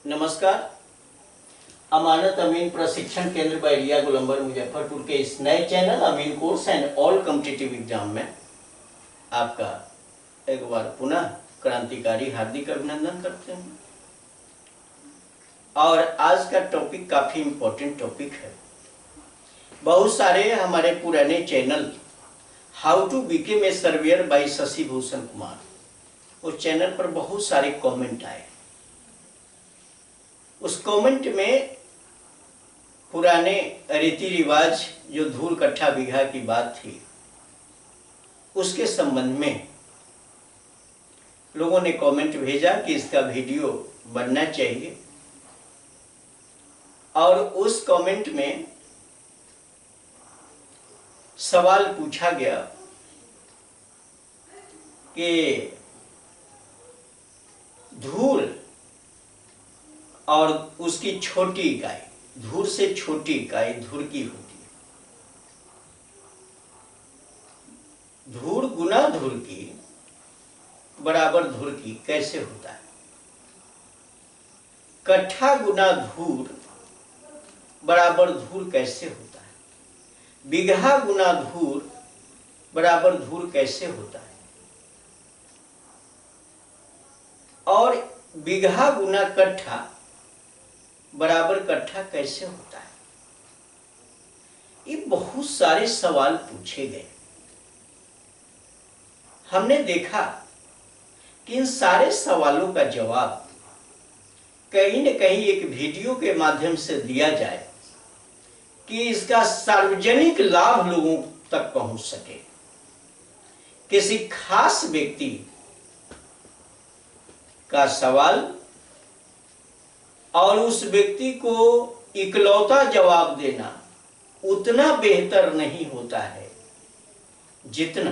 नमस्कार। अमानत अमीन प्रशिक्षण केंद्र बैरिया गोलंबर मुजफ्फरपुर के इस नए चैनल अमीन course and all competitive exam में आपका एक बार पुनः क्रांतिकारी हार्दिक अभिनंदन करते हैं। और आज का टॉपिक काफी इम्पोर्टेंट टॉपिक है। बहुत सारे हमारे पुराने channel how to became a surveyor by Shashi Bhushan Kumar, उस चैनल पर बहुत सारे कमेंट आए। उस कमेंट में पुराने रीति रिवाज जो धूल कट्ठा बीघा की बात थी उसके संबंध में लोगों ने कमेंट भेजा कि इसका वीडियो बनना चाहिए। और उस कमेंट में सवाल पूछा गया कि धूल और उसकी छोटी इकाई, धूल से छोटी इकाई धुरकी होती है। धूल गुना धुरकी बराबर धुरकी कैसे होता है? कट्ठा गुना धूल बराबर धूल कैसे होता है? बीघा गुना धूल बराबर धूल कैसे होता है? और बीघा गुना कट्ठा बराबर कट्ठा कैसे होता है? ये बहुत सारे सवाल पूछे गए। हमने देखा कि इन सारे सवालों का जवाब कहीं न कहीं एक वीडियो के माध्यम से दिया जाए कि इसका सार्वजनिक लाभ लोगों तक पहुंच सके। किसी खास व्यक्ति का सवाल और उस व्यक्ति को इकलौता जवाब देना उतना बेहतर नहीं होता है जितना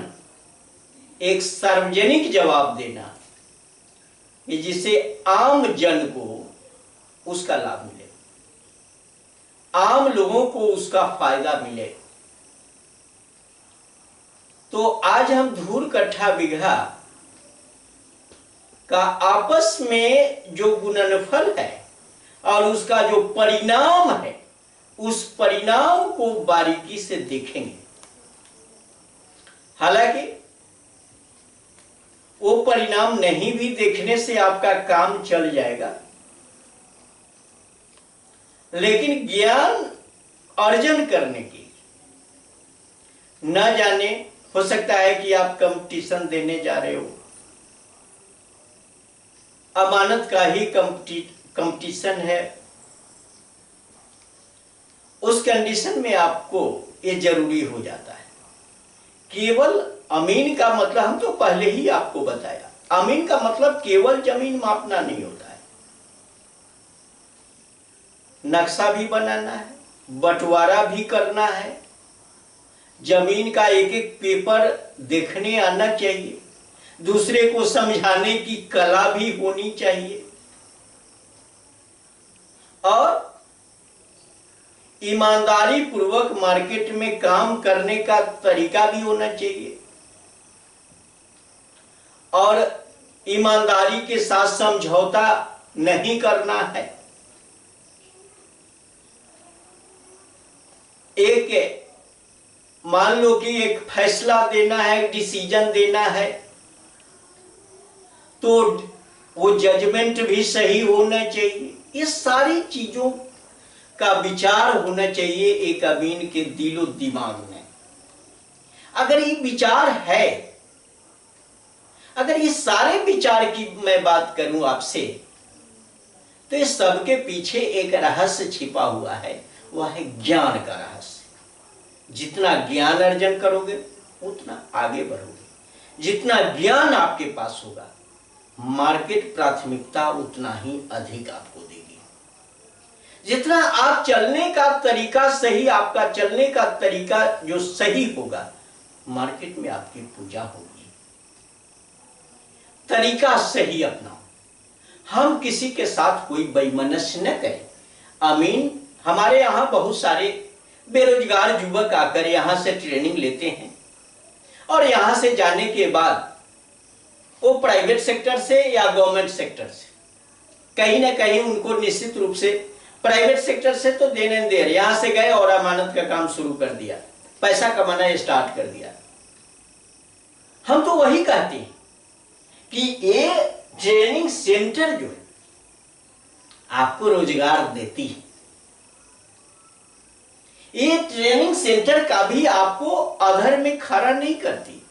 एक सार्वजनिक जवाब देना कि जिसे आम जन को उसका लाभ मिले, आम लोगों को उसका फायदा मिले। तो आज हम धूल कट्ठा बीघा का आपस में जो गुणनफल है और उसका जो परिणाम है उस परिणाम को बारीकी से देखेंगे। हालांकि वो परिणाम नहीं भी देखने से आपका काम चल जाएगा, लेकिन ज्ञान अर्जन करने की न जाने हो सकता है कि आप कंपटीशन देने जा रहे हो, अमानत का ही कंपटीशन है। उस कंडीशन में आपको ये जरूरी हो जाता है। केवल अमीन का मतलब हम तो पहले ही आपको बताया, अमीन का मतलब केवल जमीन मापना नहीं होता है। नक्शा भी बनाना है, बंटवारा भी करना है, जमीन का एक एक पेपर देखने आना चाहिए, दूसरे को समझाने की कला भी होनी चाहिए और ईमानदारी पूर्वक मार्केट में काम करने का तरीका भी होना चाहिए और ईमानदारी के साथ समझौता नहीं करना है। एक मान लो कि एक फैसला देना है, डिसीजन देना है, तो वो जजमेंट भी सही होना चाहिए। ये सारी चीजों का विचार होना चाहिए एक अमीन के दिलो दिमाग में। अगर ये विचार है, अगर ये सारे विचार की मैं बात करूं आपसे, तो इस सबके पीछे एक रहस्य छिपा हुआ है, वह है ज्ञान का रहस्य। जितना ज्ञान अर्जन करोगे उतना आगे बढ़ोगे। जितना ज्ञान आपके पास होगा मार्केट प्राथमिकता उतना ही अधिक आपको देगी। जितना आप चलने का तरीका सही, आपका चलने का तरीका जो सही होगा, मार्केट में आपकी पूजा होगी। तरीका सही अपनाओ। हम किसी के साथ कोई बेईमानी न करें। अमीन, हमारे यहाँ बहुत सारे बेरोजगार युवक आकर यहाँ से ट्रेनिंग लेते हैं और यहाँ से जाने के बाद वो प्राइवेट सेक्टर से या गवर्नमेंट सेक्टर से कहीं ना कहीं उनको निश्चित रूप से प्राइवेट सेक्टर से तो देने दे रहे, यहां से गए और अमानत का काम शुरू कर दिया, पैसा कमाना स्टार्ट कर दिया। हम तो वही कहते हैं कि ये ट्रेनिंग सेंटर जो है आपको रोजगार देती है। ये ट्रेनिंग सेंटर का भी आपको अधर में खड़ा नहीं करती,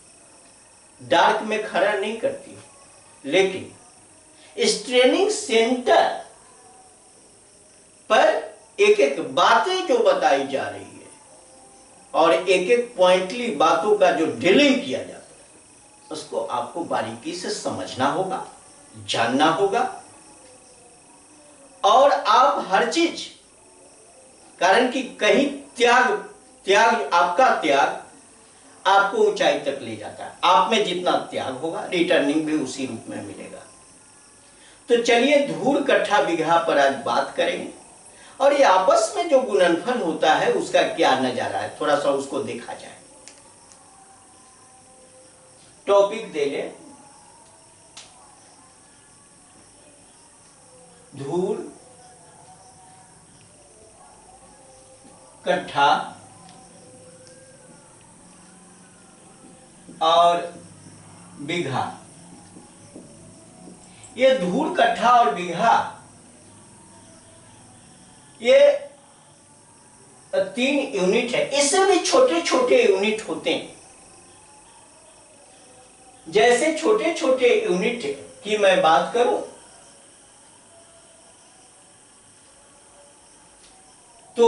डार्क में खड़ा नहीं करती, लेकिन इस ट्रेनिंग सेंटर पर एक एक बातें जो बताई जा रही है और एक एक पॉइंटली बातों का जो डीलिंग किया जाता है, उसको आपको बारीकी से समझना होगा, जानना होगा। और आप हर चीज, कारण कि कहीं त्याग आपका त्याग आपको ऊंचाई तक ले जाता है। आप में जितना त्याग होगा रिटर्निंग भी उसी रूप में मिलेगा। तो चलिए धूर कट्ठा बीघा पर आज बात करेंगे और ये आपस में जो गुणनफल होता है उसका क्या नजारा है, थोड़ा सा उसको देखा जाए। टॉपिक दे ले, धूर कट्ठा और बीघा। ये धूर कट्ठा और बीघा ये 3 यूनिट है। इससे भी छोटे छोटे यूनिट होते हैं। जैसे छोटे छोटे यूनिट की मैं बात करूं तो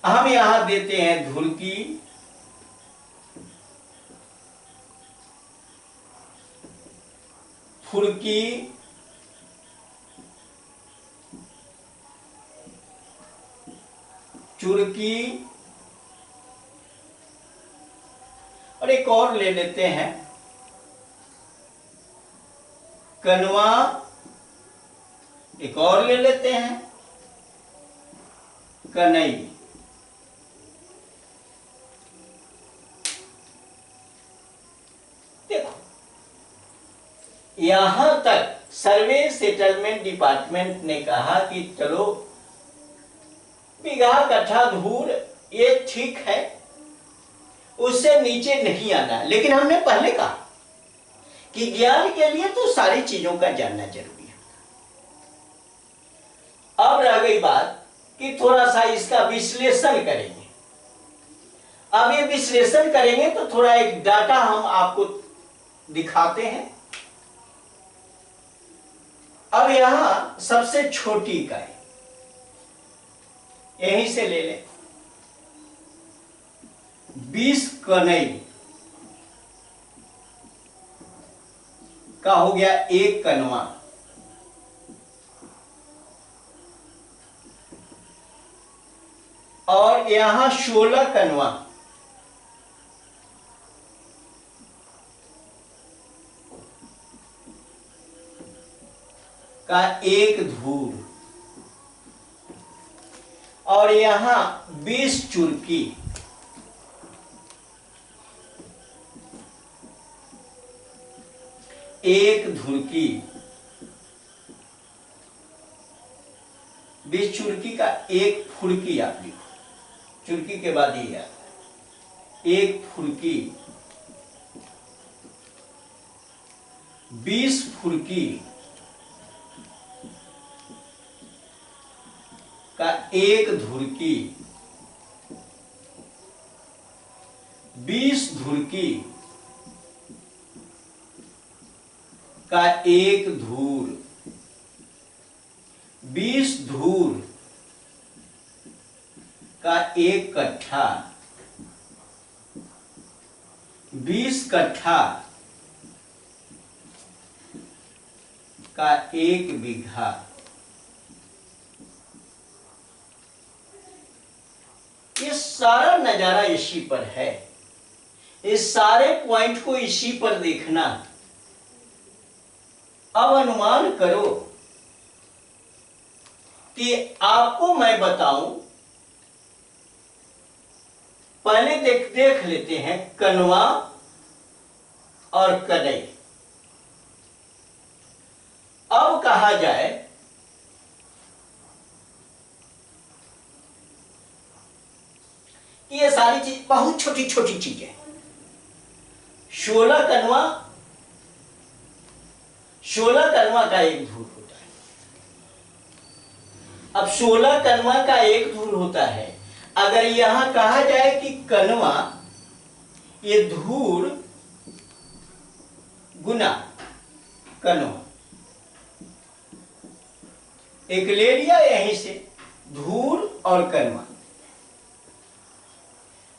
हम यहां देते हैं धुरकी, फुरकी, चुरकी और एक और ले लेते हैं कनवा, एक और ले लेते हैं कनई। देखो यहां तक सर्वे सेटलमेंट डिपार्टमेंट ने कहा कि चलो बीघा कट्ठा धूर ये ठीक है, उससे नीचे नहीं आना। लेकिन हमने पहले कहा कि ज्ञान के लिए तो सारी चीजों का जानना जरूरी है। अब रह गई बात कि थोड़ा सा इसका विश्लेषण करेंगे। अब ये विश्लेषण करेंगे तो थोड़ा एक डाटा हम आपको दिखाते हैं। अब यहां सबसे छोटी इकाई यहीं से ले लें, 20 कनई का हो गया 1 कनवा, और यहां 16 कनवा का 1 धूर, और यहां 20 चुरकी, एक धुरकी, 20 चुरकी का 1 फुरकी। आप लिखो, चुरकी के बाद ये आता है 1 फुरकी, 20 फुरकी का 1 धुरकी, 20 धुरकी का 1 धूर, 20 धूर का 1 कट्ठा, 20 कट्ठा का 1 बीघा। ये सारा नजारा इसी पर है। इस सारे पॉइंट को इसी पर देखना। अब अनुमान करो कि आपको मैं बताऊं, पहले देख लेते हैं कनवा और कनई। अब कहा जाए ये सारी चीज बहुत छोटी छोटी चीजें। 16 कनवा, 16 कनवा का एक धूर होता है। अब 16 कनवा का एक धूर होता है। अगर यहां कहा जाए कि कनवा ये धूर गुना कनवा, एक ले लिया यहीं से धूर और कनवा,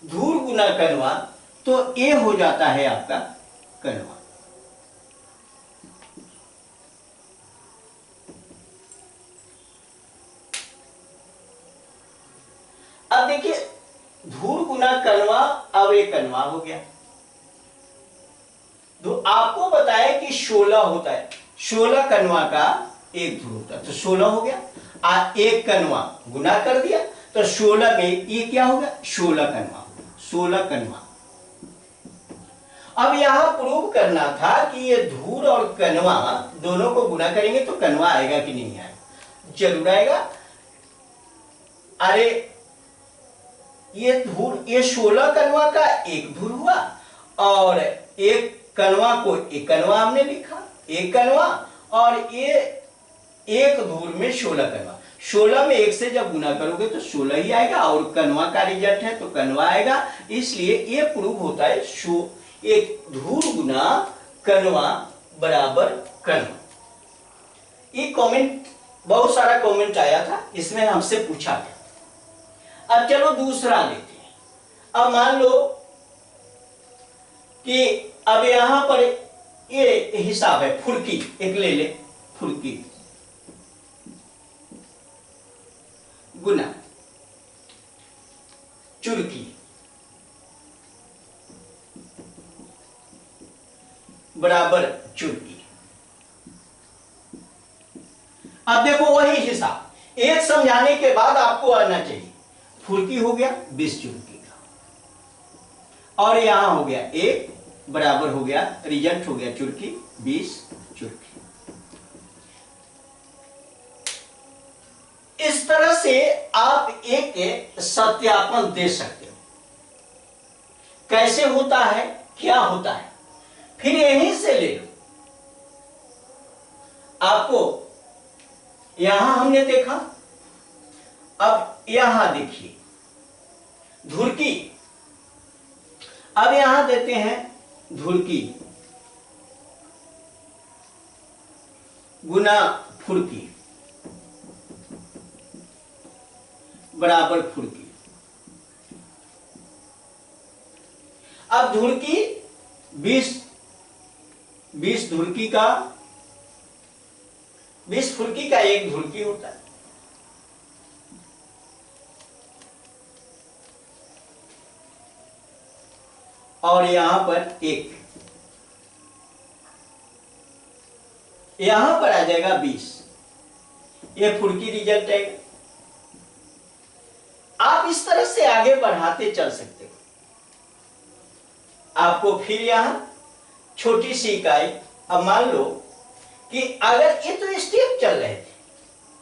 धूर गुना कनवा, तो ये हो जाता है आपका कनवा। अब देखिए धूर गुना कनवा, अब एक कनवा हो गया। तो आपको बताया कि 16 होता है, 16 कनवा का एक धूर होता है, तो 16 हो गया। एक कनवा गुना कर दिया तो 16 में ये क्या होगा, 16 कनवा, 16 कनवा। अब यहां प्रूव करना था कि ये धूर और कनवा दोनों को गुना करेंगे तो कनवा आएगा कि नहीं आएगा, जरूर आएगा। अरे ये धूर, ये 16 कनवा का एक धूर हुआ और एक कनवा को एक कनवा हमने लिखा, एक कनवा, और ये एक धूर में 16 कनवा। 16 में एक से जब गुना करोगे तो 16 ही आएगा और कनवा का रिजल्ट है तो कनवा आएगा। इसलिए ये प्रूव होता है एक धूर गुना कनवा बराबर कनवा। ये कमेंट, बहुत सारा कमेंट आया था, इसमें हमसे पूछा गया। अब चलो दूसरा लेते हैं। अब मान लो कि अब यहां पर ये हिसाब है, फुल्की एक ले ले, फुल्की गुना चुरकी बराबर चुरकी। अब देखो वही हिसाब, एक समझाने के बाद आपको आना चाहिए। फुल्की हो गया 20 चुरकी का, और यहां हो गया एक बराबर हो गया, रिजल्ट हो गया चुरकी 20 चुरकी। इस तरह से आप एक सत्यापन दे सकते हो कैसे होता है, क्या होता है, फिर यहीं से ले लो। आपको यहां हमने देखा, अब यहां देखिए धुरकी। अब यहां देते हैं धुरकी गुना फुरकी बराबर फुरकी। अब धुरकी 20 धुरकी का, 20 फुरकी का एक धुरकी होता है। और यहां पर एक, यहां पर आ जाएगा 20, ये फुरकी रिजल्ट है। आप इस तरह से आगे बढ़ाते चल सकते हो। आपको फिर यहां छोटी सी इकाई, अब मान लो कि अगर ये तो स्टेप चल रहे थे,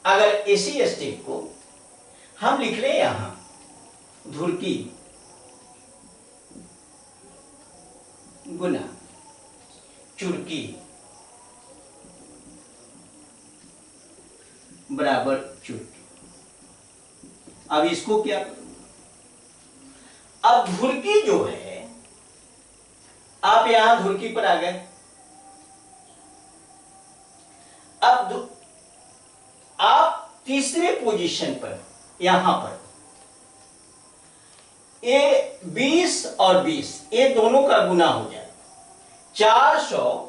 अगर इसी स्टेप को हम लिख लें यहां धुरकी गुना चुरकी बराबर चुरकी। अब इसको क्या करो, अब धुरकी जो है, आप यहां धुरकी पर आ गए। अब आप तीसरे पोजीशन पर, यहां पर ये 20 और 20 ये दोनों का गुना हो जाए 400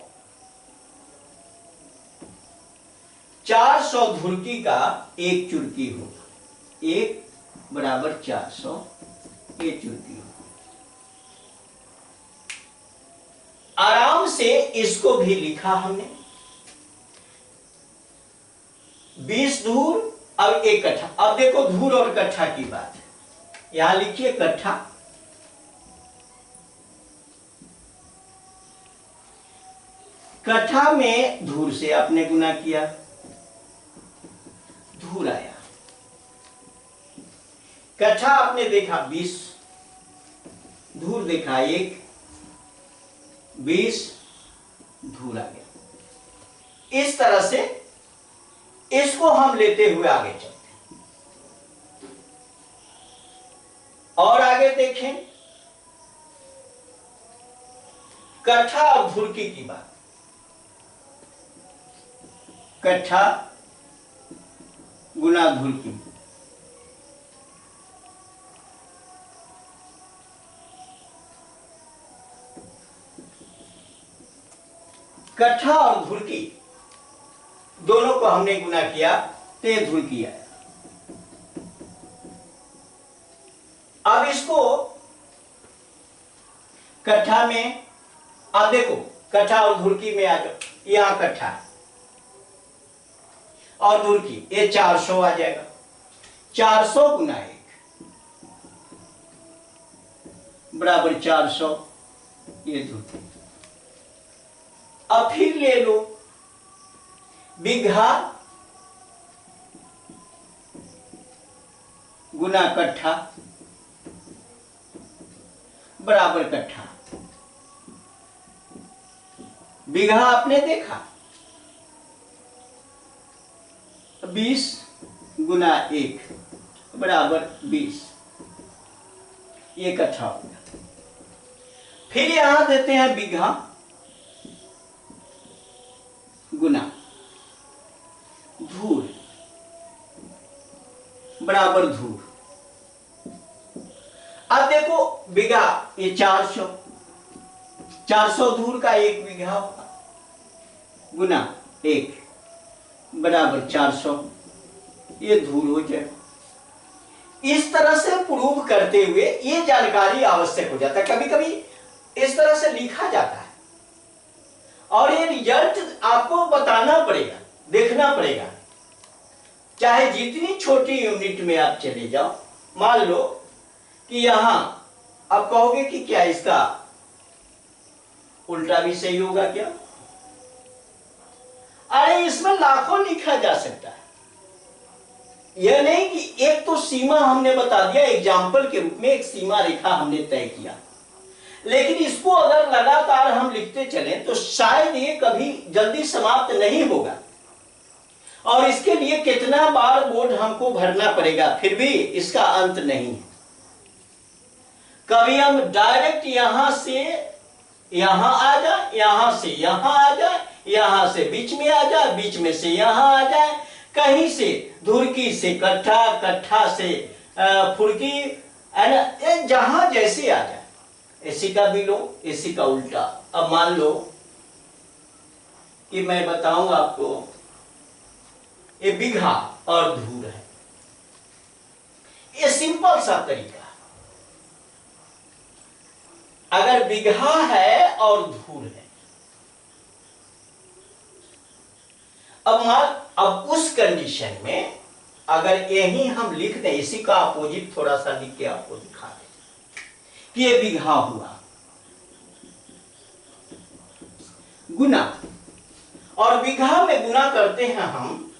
धुरकी का एक चुरकी होगा, एक बराबर 400 एक चुरकी होगा। आराम से इसको भी लिखा हमने, 20 धूर अब एक कट्ठा। अब देखो धूर और कट्ठा की बात है, यहां लिखिए कट्ठा, कट्ठा में धूर से आपने गुना किया, धूर आया। कट्ठा आपने देखा 20 धूर देखा 1, 20 धूर आ गया। इस तरह से इसको हम लेते हुए आगे चलते हैं। और आगे देखें, कट्ठा और धुरकी की बात। कट्ठा गुना धुरकी। कट्ठा और धुरकी दोनों को हमने गुना किया तो ये धुरकी आया। अब इसको कट्ठा में, अब देखो कट्ठा और धुरकी में आ जाओ, यहां कट्ठा और धुरकी, ये 400 आ जाएगा। 400 गुना 1 बराबर 400, ये धुरकी। अब फिर ले लो बिघा गुना कट्ठा बराबर कट्ठा। बिघा आपने देखा 20 गुना 1 बराबर 20, ये कट्ठा हो गया। फिर यहां देते हैं बिघा गुना धूर बराबर धूर। अब देखो बिघा, ये 400, 400 धूर का 1 बिघा होगा, गुना 1 बराबर 400, ये धूर हो जाए। इस तरह से प्रूव करते हुए ये जानकारी आवश्यक हो जाता है। कभी कभी इस तरह से लिखा जाता है और ये रिजल्ट आपको बताना पड़ेगा, देखना पड़ेगा, चाहे जितनी छोटी यूनिट में आप चले जाओ। मान लो कि यहां आप कहोगे कि क्या इसका उल्टा भी सही होगा क्या? अरे इसमें लाखों लिखा जा सकता है। यह नहीं कि एक तो सीमा हमने बता दिया, एग्जाम्पल के रूप में एक सीमा रेखा हमने तय किया, लेकिन इसको अगर लगातार हम लिखते चलें तो शायद ये कभी जल्दी समाप्त नहीं होगा और इसके लिए कितना बार बोर्ड हमको भरना पड़ेगा, फिर भी इसका अंत नहीं है। कभी हम डायरेक्ट यहां से यहां आ जाए, यहां से यहां आ जाए, यहां से बीच में आ जाए, बीच में से यहां आ जाए, कहीं से धुरकी से कट्ठा, कट्ठा से फुड़की, जहां जैसे आ जाए। इसी का भी लो, इसी का उल्टा। अब मान लो कि मैं बताऊं आपको, ये बिघा और धूर है, ये सिंपल सा तरीका। अगर बिघा है और धूर है, अब उस कंडीशन में अगर यही हम लिख दें, इसी का अपोजिट थोड़ा सा लिख के आपको दिखा दें कि ये बिघा हुआ, गुना, और बिघा में गुना करते हैं हम,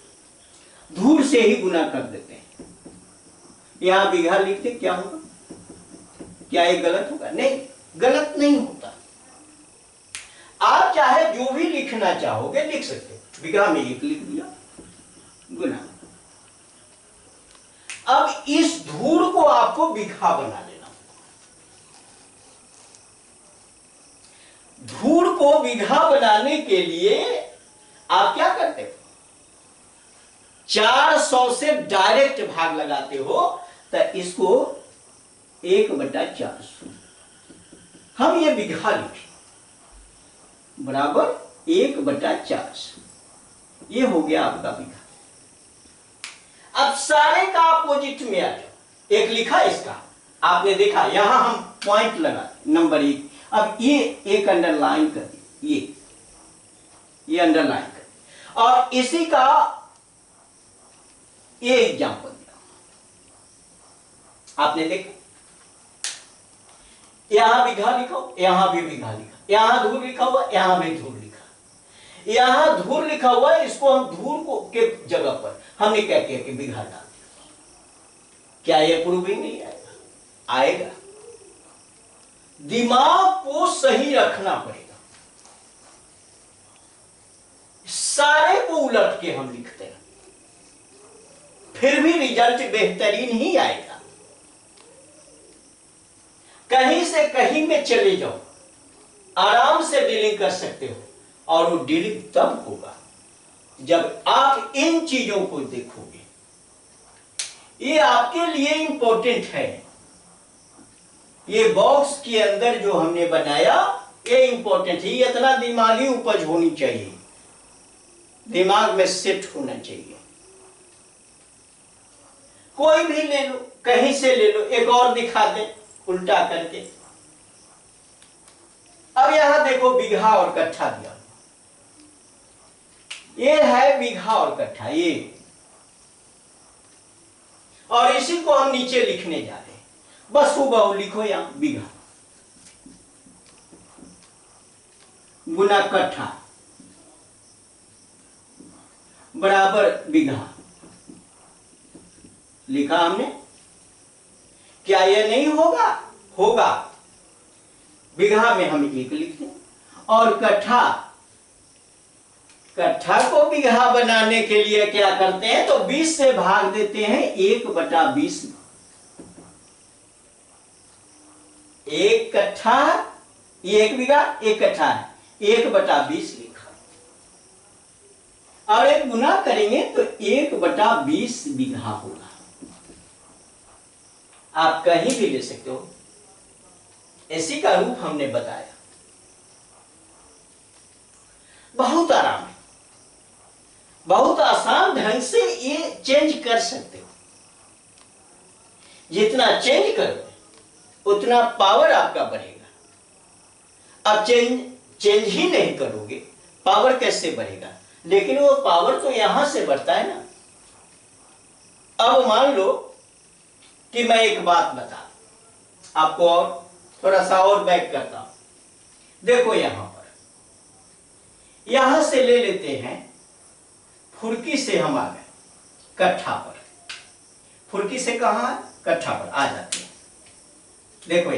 धूर से ही गुना कर देते हैं। यहां बिघा लिखते क्या होगा? क्या ये गलत होगा? नहीं, गलत नहीं होता। आप चाहे जो भी लिखना चाहोगे लिख सकते हो। बिघा में 1 लिख दिया, गुना। अब इस धूर को आपको बिघा बना लेना। धूर को बिघा बनाने के लिए आप क्या करते हो? 400 से डायरेक्ट भाग लगाते हो, तो इसको 1/400 हम ये बिघा लिखे बराबर 1/400, ये हो गया आपका बिघा। अब सारे का अपोजिट में आ जाओ। एक लिखा इसका, आपने देखा, यहां हम पॉइंट लगा नंबर 1। अब ये एक अंडरलाइन कर दिया, ये अंडरलाइन कर दिया, और इसी का ये एग्जाम्पल दिया। आपने देखा, यहां बिघा लिखा, यहां भी बिघा लिखा, यहां धूर लिखा हुआ, यहां भी धूर लिखा, यहां धूर लिखा हुआ है, इसको हम धूर को के जगह पर हमने क्या किया कि बिघा डाल दिया। क्या यह प्रूविंग नहीं आएगा? आएगा। दिमाग को सही रखना पड़ेगा। सारे को उलट के हम लिखते हैं, फिर भी रिजल्ट बेहतरीन ही आएगा। कहीं से कहीं में चले जाओ, आराम से डीलिंग कर सकते हो, और वो डीलिंग तब होगा जब आप इन चीजों को देखोगे। ये आपके लिए इंपॉर्टेंट है। ये बॉक्स के अंदर जो हमने बनाया ये इंपॉर्टेंट है। ये इतना दिमागी उपज होनी चाहिए, दिमाग में सेट होना चाहिए। कोई भी ले लो, कहीं से ले लो, एक और दिखा दे उल्टा करके। अब यहां देखो बीघा और कट्ठा दिया, ये है बीघा और कट्ठा ये, और इसी को हम नीचे लिखने जा रहे हैं। बस हुबहू लिखो यहां बीघा गुना कट्ठा बराबर बीघा। लिखा हमने। क्या यह नहीं होगा? होगा। बीघा में हम एक लिखते हैं, और कट्ठा, कट्ठा को बीघा बनाने के लिए क्या करते हैं तो 20 से भाग देते हैं 1/20। एक कट्ठा, ये एक बीघा, एक कट्ठा है, 1/20 लिखा। और एक गुना करेंगे तो 1/20 बीघा होगा। आप कहीं भी ले सकते हो, इसी का रूप हमने बताया। बहुत आराम है, बहुत आसान ढंग से ये चेंज कर सकते हो। जितना चेंज करोगे उतना पावर आपका बढ़ेगा। अब चेंज ही नहीं करोगे, पावर कैसे बढ़ेगा? लेकिन वो पावर तो यहां से बढ़ता है ना। अब मान लो कि मैं एक बात बता आपको, और थोड़ा सा और बैक करता हूं। देखो यहां पर, यहां से ले लेते हैं, फुर्की से हम आ गए कट्ठा पर। फुर्की से कहां है? कट्ठा पर आ जाते हैं। देखो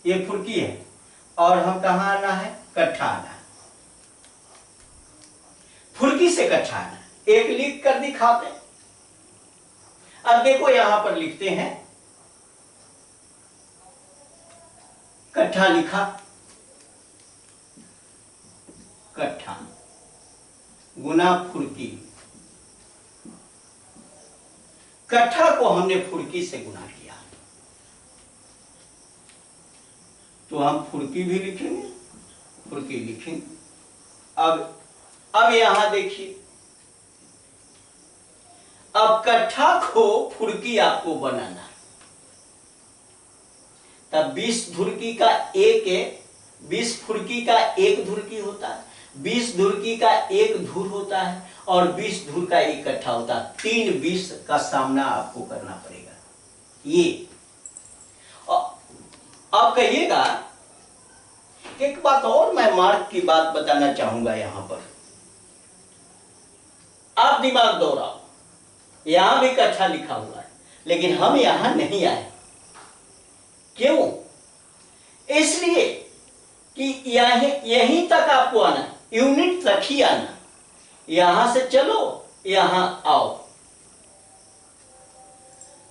ये फुर्की है, और हम कहां आना है? कट्ठा आना है। फुर्की से कट्ठा आना है, एक लिख कर दिखाते हैं। अब देखो यहां पर लिखते हैं, कट्ठा लिखा, कट्ठा गुना फुर्की। कट्ठा को हमने फुर्की से गुना किया, तो हम फुर्की भी लिखेंगे, फुर्की लिखेंगे। अब यहां देखिए, अब कट्ठा को फुर्की आपको बनाना है। तब 20 धुरकी का एक है, 20 फुर्की का एक धुरकी होता है, 20 धुरकी का एक धुर होता है, और 20 धुर का एक कट्ठा होता है। 3 20 का सामना आपको करना पड़ेगा। ये आप कहिएगा, एक बात और मैं मार्क की बात बताना चाहूंगा यहां पर। आप दिमाग दौड़ाओ, यहां भी कट्ठा लिखा हुआ है, लेकिन हम यहां नहीं आए। क्यों? इसलिए कि यहीं तक आपको आना, यूनिट तक ही आना। यहां से चलो, यहां आओ।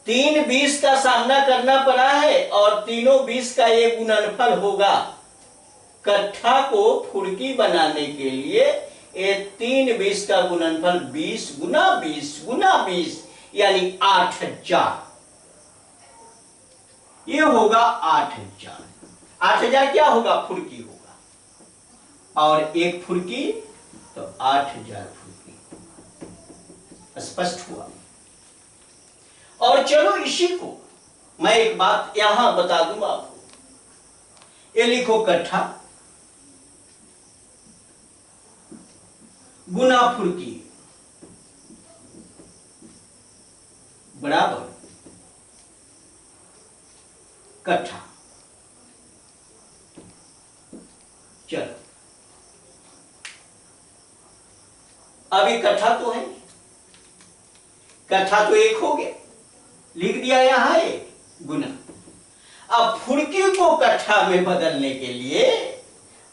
3 20 का सामना करना पड़ा है, और तीनों 20 का ये गुणनफल होगा। कट्ठा को फुर्की बनाने के लिए ये 3 20 का गुणनफल 20 गुना 20 गुना 20 यानी 8000। ये होगा 8000। 8000 क्या होगा? फुर्की होगा, और एक फुर्की तो 8000 फुर्की। स्पष्ट हुआ? और चलो इसी को मैं एक बात यहां बता दूंगा आपको। ये लिखो कट्ठा गुना फुर्की बराबर कट्ठा। चलो, अभी कट्ठा तो है, कट्ठा तो एक हो गया, लिख दिया यहां एक गुना। अब फुड़की को कट्ठा में बदलने के लिए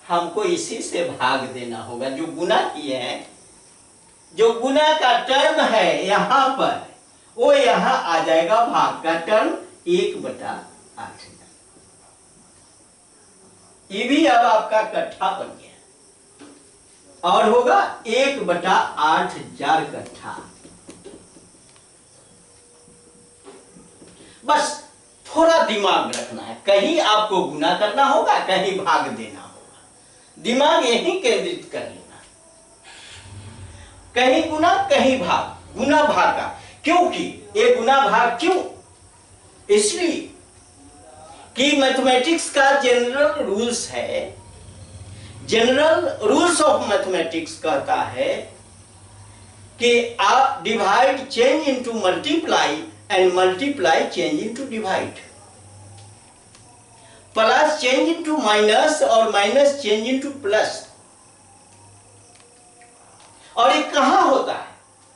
हमको इसी से भाग देना होगा। जो गुना किए हैं, जो गुना का टर्म है यहां पर, वो यहां आ जाएगा भाग का टर्म 1/8। ये भी अब आपका कट्ठा बन गया और होगा 1/8000 कट्ठा। बस थोड़ा दिमाग रखना है, कहीं आपको गुना करना होगा, कहीं भाग देना होगा। दिमाग यही केंद्रित कर लेना, कहीं गुना कहीं भाग, गुना भाग का। क्योंकि ये गुना भाग क्यों? इसलिए कि मैथमेटिक्स का जनरल रूल्स है, जनरल रूल्स ऑफ मैथमेटिक्स कहता है कि आप divide change into multiply and multiply change into divide, plus change into minus और माइनस चेंज इनटू प्लस। और ये कहां होता है,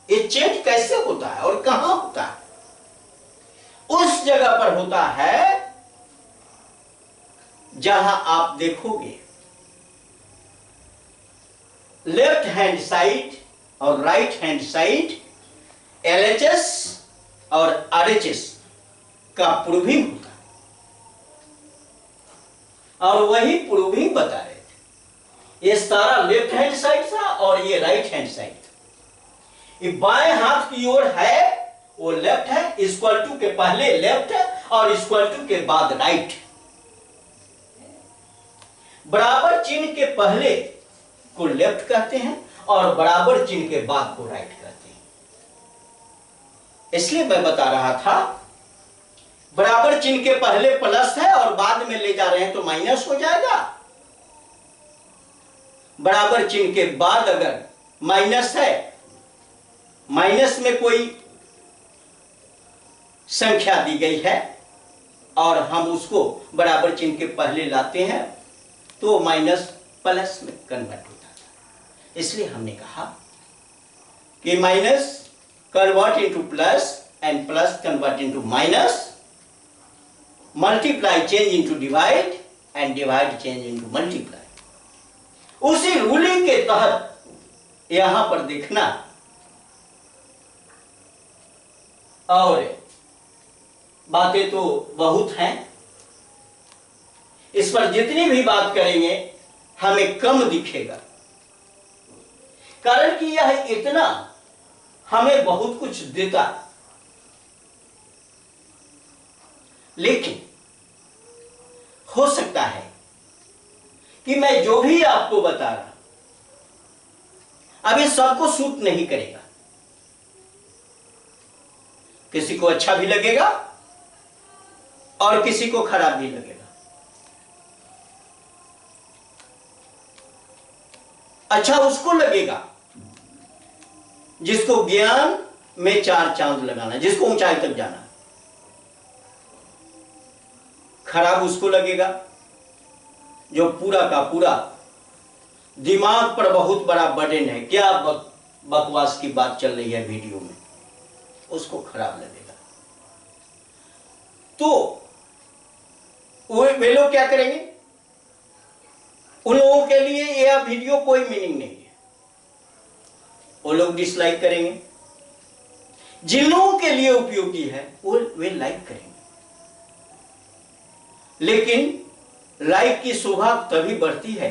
ये चेंज कैसे होता है और कहां होता है? उस जगह पर होता है जहां आप देखोगे लेफ्ट हैंड साइड और राइट हैंड साइड LHS और RHS का प्रूविंग होता है, और वही प्रूविंग बता रहे थे। ये सारा लेफ्ट हैंड साइड था और ये राइट हैंड साइड था। ये बाएं हाथ की ओर है वो लेफ्ट है, इक्वल टू के पहले लेफ्ट है और इक्वल टू के बाद राइट। बराबर चिन्ह के पहले को लेफ्ट कहते हैं और बराबर चिन्ह के बाद को राइट कहते हैं। इसलिए मैं बता रहा था, बराबर चिन्ह के पहले प्लस है और बाद में ले जा रहे हैं तो माइनस हो जाएगा। बराबर चिन्ह के बाद अगर माइनस है, माइनस में कोई संख्या दी गई है और हम उसको बराबर चिन्ह के पहले लाते हैं तो माइनस प्लस में कन्वर्ट होता था। इसलिए हमने कहा कि minus convert into plus and plus convert into minus, multiply change into divide and divide change into multiply. उसी रूलिंग के तहत यहां पर देखना, और बातें तो बहुत हैं, इस पर जितनी भी बात करेंगे हमें कम दिखेगा, कारण कि यह इतना हमें बहुत कुछ देता। लेकिन हो सकता है कि मैं जो भी आपको बता रहा अभी सबको सूट नहीं करेगा, किसी को अच्छा भी लगेगा और किसी को खराब भी लगेगा। अच्छा उसको लगेगा जिसको ज्ञान में 4 चांद लगाना, जिसको ऊंचाई तक जाना। खराब उसको लगेगा जो पूरा का पूरा दिमाग पर बहुत बड़ा बर्डन है, क्या बकवास की बात चल रही है वीडियो में, उसको खराब लगेगा। तो वे लोग क्या करेंगे? उन लोगों के लिए यह वीडियो कोई मीनिंग नहीं है, वो लोग डिसलाइक करेंगे। जिन लोगों के लिए उपयोगी है वे लाइक करेंगे। लेकिन लाइक की शोभा तभी बढ़ती है,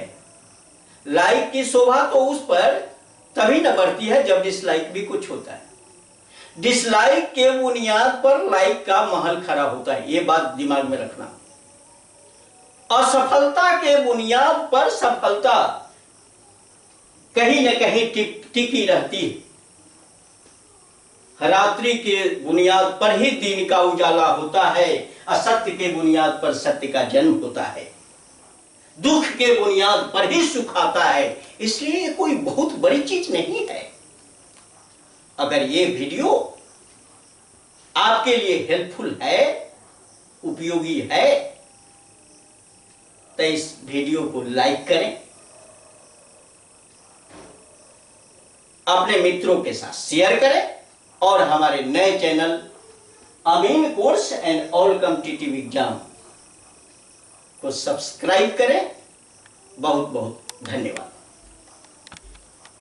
लाइक की शोभा तो उस पर तभी न बढ़ती है जब डिसलाइक भी कुछ होता है। डिसलाइक के बुनियाद पर लाइक का महल खड़ा होता है, यह बात दिमाग में रखना। असफलता के बुनियाद पर सफलता कहीं न कहीं टिकी रहती है। रात्रि के बुनियाद पर ही दिन का उजाला होता है, असत्य के बुनियाद पर सत्य का जन्म होता है, दुख के बुनियाद पर ही सुख आता है। इसलिए ये कोई बहुत बड़ी चीज नहीं है। अगर ये वीडियो आपके लिए हेल्पफुल है, उपयोगी है, तो इस वीडियो को लाइक करें, अपने मित्रों के साथ शेयर करें और हमारे नए चैनल अमीन course and all competitive exam को सब्सक्राइब करें। बहुत बहुत धन्यवाद।